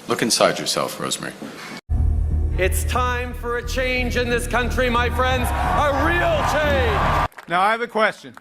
Look inside yourself, Rosemary. It's time for a change in this country, my friends. A real change. Now I have a question.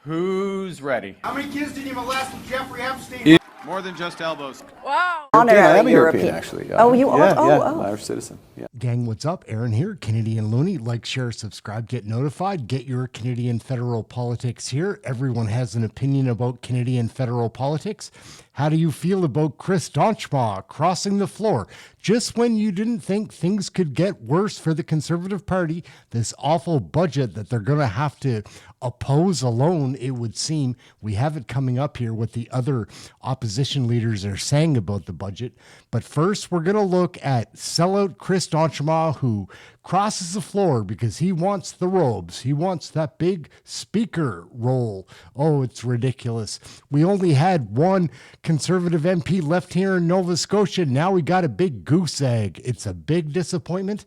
Who's ready? How many kids did you molest with Jeffrey Epstein? More than just elbows. Wow. I am European, actually. Oh, you are? Oh. Irish citizen. Yeah. Gang, what's up? Aaron here, Canadian Looney. Like, share, subscribe, get notified. Get your Canadian federal politics here. Everyone has an opinion about Canadian federal politics. How do you feel about Chris Donchma crossing the floor? Just when you didn't think things could get worse for the Conservative Party, this awful budget that they're going to have to oppose alone, it would seem. We have it coming up here what the other opposition leaders are saying about the budget. But first, we're going to look at sellout Chris Donchma, who crosses the floor because he wants the robes. He wants that big speaker role. Oh, it's ridiculous. We only had one Conservative MP left here in Nova Scotia. Now we got a big goose egg. It's a big disappointment.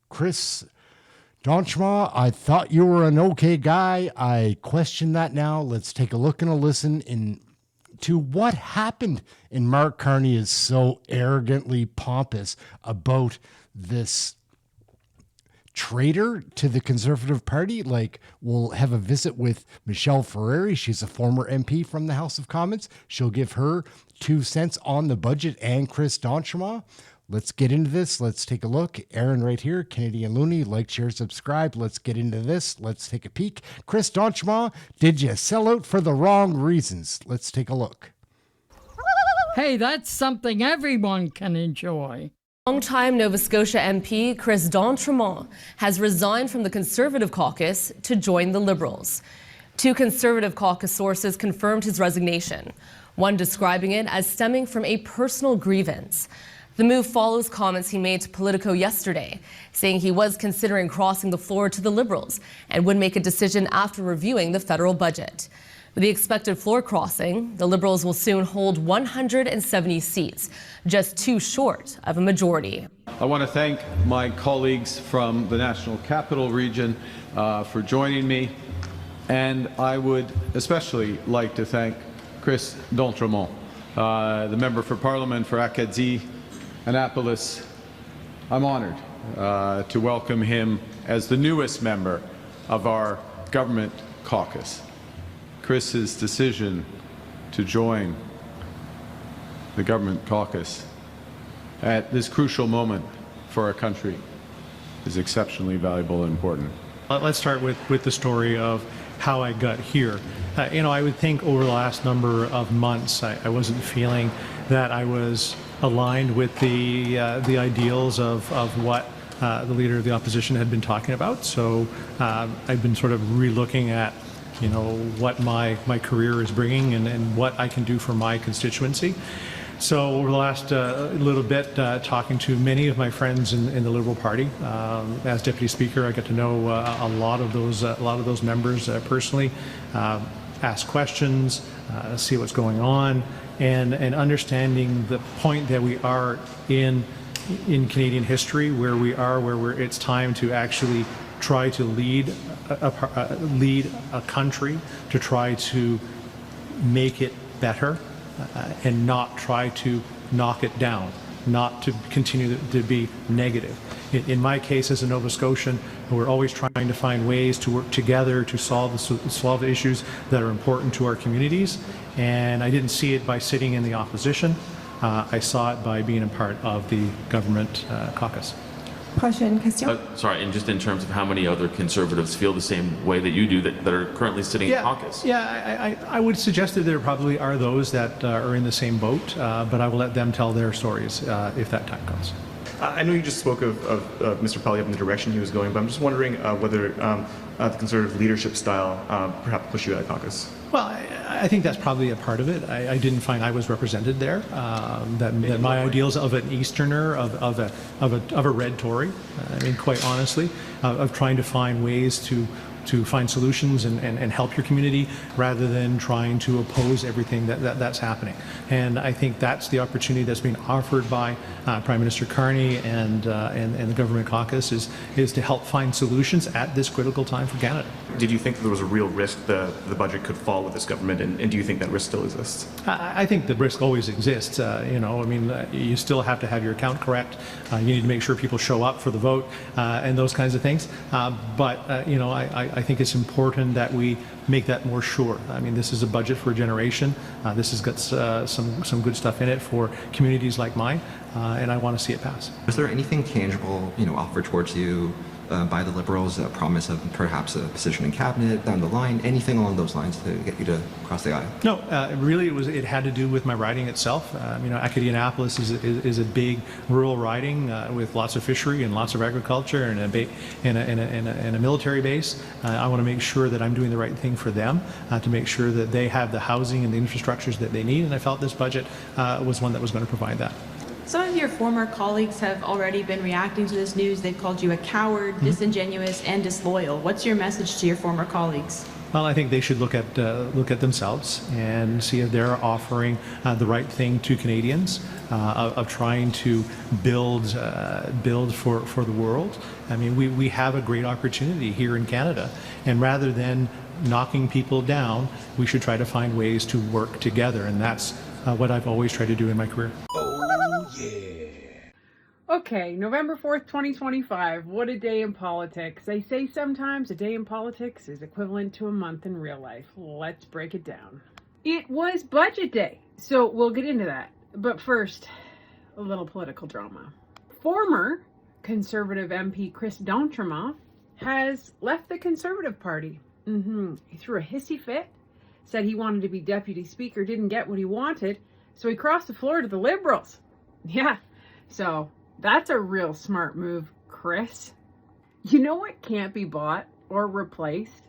Chris Donchma, I thought you were an okay guy. I question that now. Let's take a look and a listen to what happened. And Mark Carney is so arrogantly pompous about this traitor to the Conservative Party. Like, we'll have a visit with Michelle Ferreri. She's a former MP from the House of Commons. She'll give her 2 cents on the budget and Chris Donchma. Let's get into this. Let's take a look. Aaron right here, Canadian Looney. Like, share, subscribe. Let's get into this. Let's take a peek. Chris Donchma, did you sell out for the wrong reasons? Let's take a look. Hey, that's something everyone can enjoy. Longtime Nova Scotia MP Chris Donchma has resigned from the Conservative Caucus to join the Liberals. 2 Conservative Caucus sources confirmed his resignation, one describing it as stemming from a personal grievance. The move follows comments he made to Politico yesterday, saying he was considering crossing the floor to the Liberals and would make a decision after reviewing the federal budget. With the expected floor crossing, the Liberals will soon hold 170 seats, just 2 short of a majority. I want to thank my colleagues from the National Capital Region for joining me, and I would especially like to thank Chris Donchma, the member for Parliament for Acadie, Annapolis. I'm honored to welcome him as the newest member of our government caucus. Chris's decision to join the government caucus at this crucial moment for our country is exceptionally valuable and important. Let's start with the story of how I got here. I would think over the last number of months, I wasn't feeling that I was aligned with the ideals of what the leader of the opposition had been talking about. So I've been sort of re-looking at what my career is bringing and what I can do for my constituency. So over the last little bit, talking to many of my friends in the Liberal Party, as Deputy Speaker, I got to know a lot of those members personally, ask questions, see what's going on, and understanding the point that we are in Canadian history, where it's time to actually try to lead a country, to try to make it better, and not try to knock it down, not to continue to be negative. In my case, as a Nova Scotian, we're always trying to find ways to work together to solve the issues that are important to our communities. And I didn't see it by sitting in the opposition. I saw it by being a part of the government caucus. Question, Christian? Sorry, and just in terms of how many other Conservatives feel the same way that you do that are currently sitting in caucus? Yeah, I would suggest that there probably are those that are in the same boat, but I will let them tell their stories if that time comes. I know you just spoke of Mr. Poilievre and the direction he was going, but I'm just wondering whether the Conservative leadership style perhaps pushed you out of caucus. Well, I think that's probably a part of it. I didn't find I was represented there. That my ideals of an Easterner, of a red Tory, I mean, quite honestly, of trying to find ways to find solutions and help your community rather than trying to oppose everything that's happening. And I think that's the opportunity that's being offered by Prime Minister Carney and the government caucus is to help find solutions at this critical time for Canada. Did you think that there was a real risk the budget could fall with this government, and do you think that risk still exists? I think the risk always exists. You still have to have your account correct. You need to make sure people show up for the vote and those kinds of things. I think it's important that we make that more sure. I mean, this is a budget for a generation. This has got some good stuff in it for communities like mine, and I want to see it pass. Was there anything tangible, offered towards you by the Liberals, a promise of perhaps a position in cabinet down the line, anything along those lines to get you to cross the aisle? No, really, it had to do with my riding itself. Acadianapolis is a big rural riding with lots of fishery and lots of agriculture and a military base. I want to make sure that I'm doing the right thing for them to make sure that they have the housing and the infrastructures that they need, and I felt this budget was one that was going to provide that. Some of your former colleagues have already been reacting to this news. They've called you a coward, disingenuous, and disloyal. What's your message to your former colleagues? Well, I think they should look at themselves and see if they're offering the right thing to Canadians of trying to build for the world. I mean, we have a great opportunity here in Canada, and rather than knocking people down, we should try to find ways to work together, and that's what I've always tried to do in my career. Okay, November 4th, 2025. What a day in politics. They say sometimes a day in politics is equivalent to a month in real life. Let's break it down. It was budget day, so we'll get into that. But first, a little political drama. Former Conservative MP Chris D'Entremont has left the Conservative Party. He threw a hissy fit, said he wanted to be Deputy Speaker, didn't get what he wanted, so he crossed the floor to the Liberals. Yeah, so that's a real smart move, Chris. You know what can't be bought or replaced?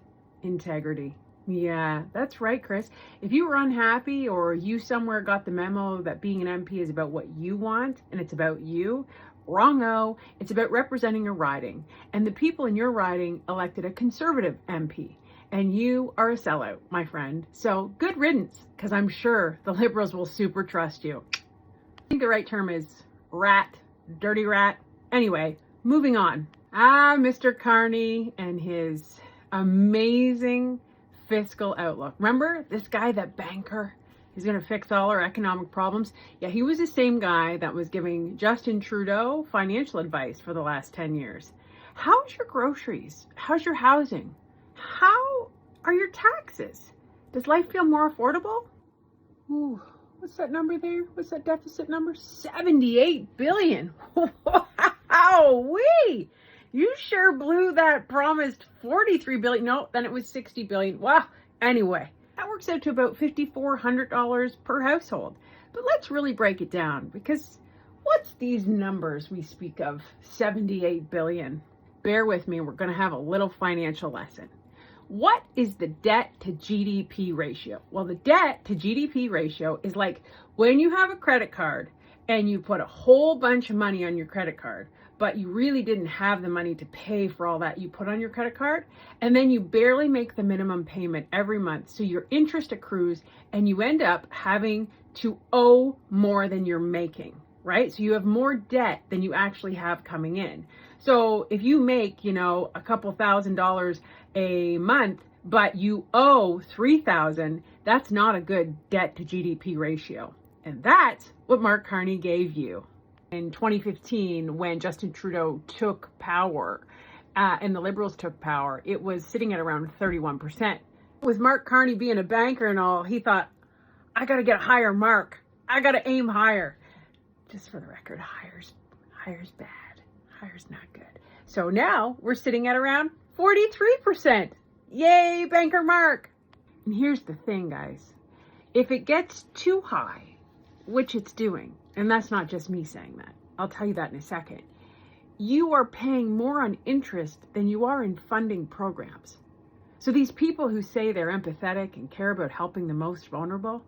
Integrity. Yeah, that's right, Chris. If you were unhappy or you somewhere got the memo that being an MP is about what you want and it's about you, wrong-o. It's about representing a riding. And the people in your riding elected a Conservative MP. And you are a sellout, my friend. So good riddance, because I'm sure the Liberals will super trust you. I think the right term is rat. Dirty rat. Anyway, moving on. Mr. Carney and his amazing fiscal outlook. Remember this guy, that banker? He's going to fix all our economic problems. Yeah, he was the same guy that was giving Justin Trudeau financial advice for the last 10 years. How's your groceries? How's your housing? How are your taxes? Does life feel more affordable? Ooh. What's that number there? What's that deficit number? 78 billion. Wow-wee! You sure blew that promised 43 billion. No, then it was 60 billion. Wow. Anyway, that works out to about $5,400 per household. But let's really break it down, because what's these numbers we speak of? 78 billion. Bear with me, we're going to have a little financial lesson. What is the debt to GDP ratio? Well, the debt to GDP ratio is like when you have a credit card and you put a whole bunch of money on your credit card, but you really didn't have the money to pay for all that you put on your credit card, and then you barely make the minimum payment every month, so your interest accrues and you end up having to owe more than you're making, right? So you have more debt than you actually have coming in. So if you make, a couple $1,000s a month, but you owe $3,000, that's not a good debt to GDP ratio. And that's what Mark Carney gave you. In 2015, when Justin Trudeau took power and the Liberals took power, it was sitting at around 31%. With Mark Carney being a banker and all, he thought, I got to get a higher mark. I got to aim higher. Just for the record, higher's bad. Higher's not good. So now we're sitting at around 43%. Yay, Banker Mark. And here's the thing, guys. If it gets too high, which it's doing, and that's not just me saying that, I'll tell you that in a second, you are paying more on interest than you are in funding programs. So these people who say they're empathetic and care about helping the most vulnerable,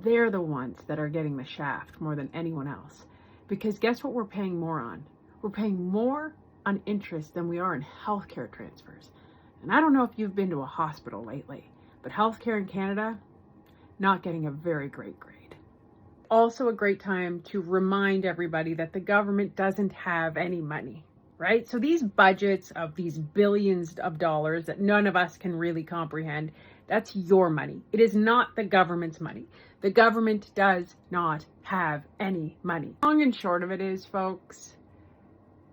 they're the ones that are getting the shaft more than anyone else. Because guess what we're paying more on? We're paying more on interest than we are in healthcare transfers. And I don't know if you've been to a hospital lately, but healthcare in Canada, not getting a very great grade. Also a great time to remind everybody that the government doesn't have any money, right? So these budgets of these billions of dollars that none of us can really comprehend, that's your money. It is not the government's money. The government does not have any money. Long and short of it is, folks,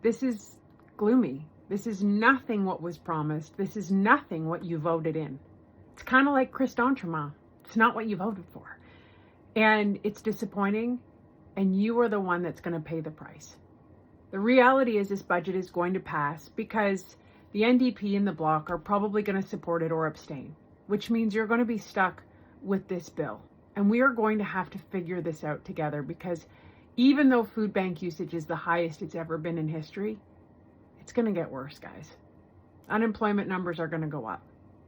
this is gloomy. This is nothing what was promised. This is nothing what you voted in. It's kind of like Chris D'Entremont. It's not what you voted for. And it's disappointing, and you are the one that's going to pay the price. The reality is this budget is going to pass because the NDP and the Bloc are probably going to support it or abstain, which means you're going to be stuck with this bill. And we are going to have to figure this out together because even though food bank usage is the highest it's ever been in history, it's going to get worse, guys. Unemployment numbers are going to go up.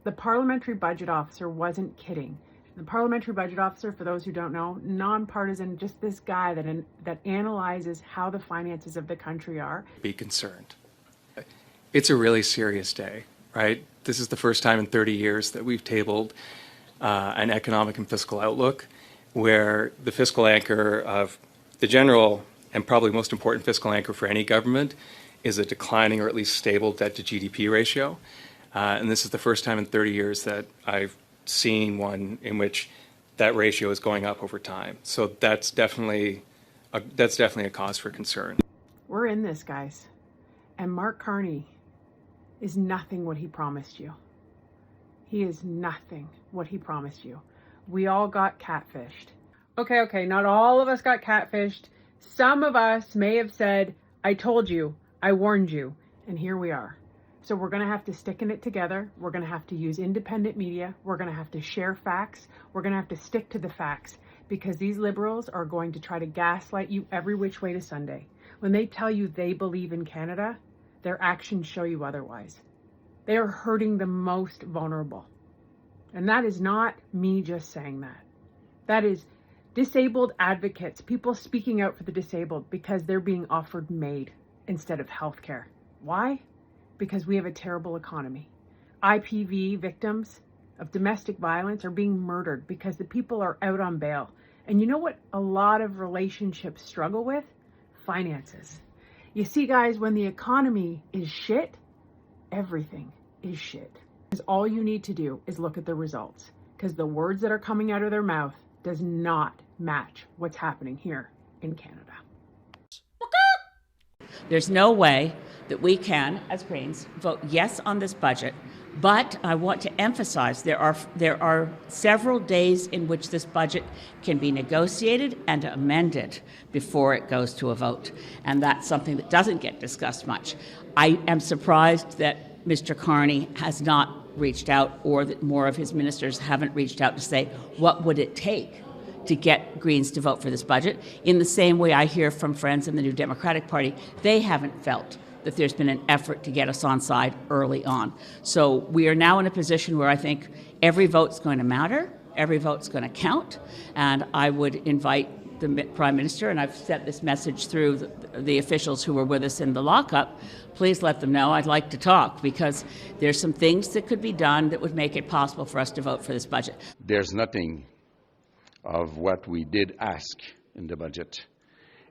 The parliamentary budget officer wasn't kidding. The parliamentary budget officer, for those who don't know, nonpartisan, just this guy that analyzes how the finances of the country are. Be concerned. It's a really serious day, right? This is the first time in 30 years that we've tabled an economic and fiscal outlook where the fiscal anchor of the general and probably most important fiscal anchor for any government is a declining or at least stable debt to GDP ratio. And this is the first time in 30 years that I've seen one in which that ratio is going up over time. So that's definitely a cause for concern. We're in this, guys. And Mark Carney is nothing what he promised you. He is nothing what he promised you. We all got catfished. Okay, not all of us got catfished. Some of us may have said, I told you, I warned you, and here we are. So we're going to have to stick in it together. We're going to have to use independent media. We're going to have to share facts. We're going to have to stick to the facts because these liberals are going to try to gaslight you every which way to Sunday. When they tell you they believe in Canada, their actions show you otherwise. They are hurting the most vulnerable. And that is not me just saying that. That is disabled advocates, people speaking out for the disabled because they're being offered MAID instead of healthcare. Why? Because we have a terrible economy. IPV victims of domestic violence are being murdered because the people are out on bail. And you know what a lot of relationships struggle with? Finances. You see, guys, when the economy is shit, everything is shit. Because all you need to do is look at the results. Because the words that are coming out of their mouth does not match what's happening here in Canada. There's no way that we can, as Greens, vote yes on this budget. But I want to emphasize there are several days in which this budget can be negotiated and amended before it goes to a vote. And that's something that doesn't get discussed much. I am surprised that Mr. Carney has not reached out, or that more of his ministers haven't reached out to say, what would it take to get Greens to vote for this budget? In the same way I hear from friends in the New Democratic Party, they haven't felt that there's been an effort to get us on side early on. So we are now in a position where I think every vote's going to matter, every vote's going to count, and I would invite the Prime Minister, and I've sent this message through the officials who were with us in the lockup, please let them know I'd like to talk, because there's some things that could be done that would make it possible for us to vote for this budget. There's nothing of what we did ask in the budget.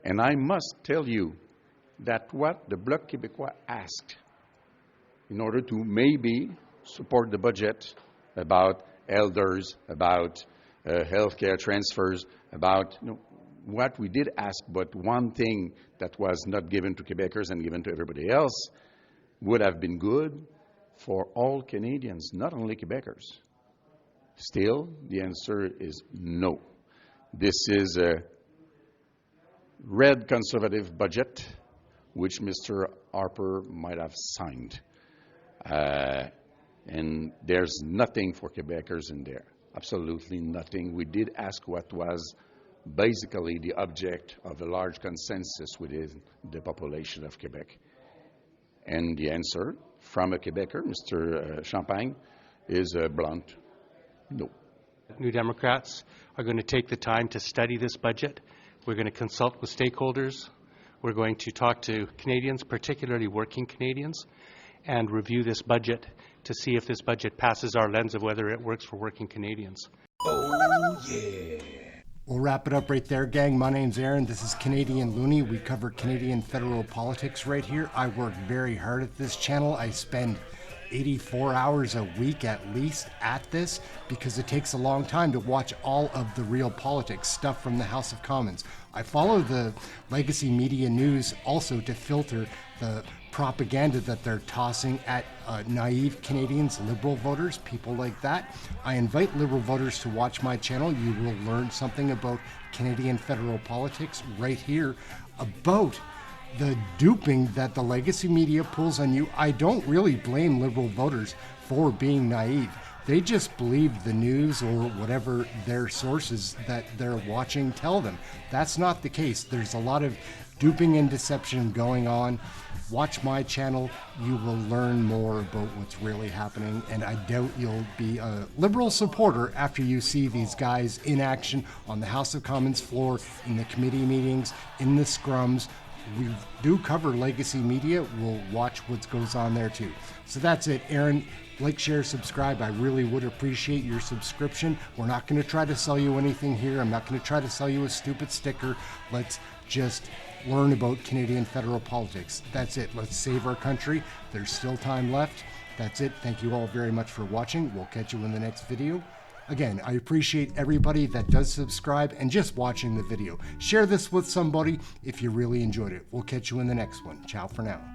And I must tell you that what the Bloc Québécois asked in order to maybe support the budget about elders, about healthcare transfers, about what we did ask, but one thing that was not given to Quebecers and given to everybody else would have been good for all Canadians, not only Quebecers. Still, the answer is no. This is a red conservative budget, which Mr. Harper might have signed. And there's nothing for Quebecers in there, absolutely nothing. We did ask what was basically the object of a large consensus within the population of Quebec. And the answer from a Quebecer, Mr. Champagne, is blunt, no. New Democrats are going to take the time to study this budget. We're going to consult with stakeholders. We're going to talk to Canadians, particularly working Canadians. and review this budget to see if this budget passes our lens of whether it works for working Canadians. Oh, yeah. We'll wrap it up right there, gang. My name's Aaron. This is Canadian Looney. We cover Canadian federal politics right here. I work very hard at this channel. I spend 84 hours a week at least at this because it takes a long time to watch all of the real politics stuff from the House of Commons. I follow the legacy media news also to filter the propaganda that they're tossing at naive Canadians, liberal voters, people like that. I invite liberal voters to watch my channel. You will learn something about Canadian federal politics right here, about the duping that the legacy media pulls on you. I don't really blame liberal voters for being naive. They just believe the news or whatever their sources that they're watching tell them. That's not the case. There's a lot of duping and deception going on. Watch my channel. You will learn more about what's really happening, and I doubt you'll be a liberal supporter after you see these guys in action on the House of Commons floor, in the committee meetings, in the scrums. We do cover legacy media. We'll watch what goes on there too. So that's it, Aaron. Like, share, subscribe. I really would appreciate your subscription. We're not going to try to sell you anything here. I'm not going to try to sell you a stupid sticker. Let's just learn about Canadian federal politics. That's it. Let's save our country. There's still time left. That's it. Thank you all very much for watching. We'll catch you in the next video. Again, I appreciate everybody that does subscribe and just watching the video. Share this with somebody if you really enjoyed it. We'll catch you in the next one. Ciao for now.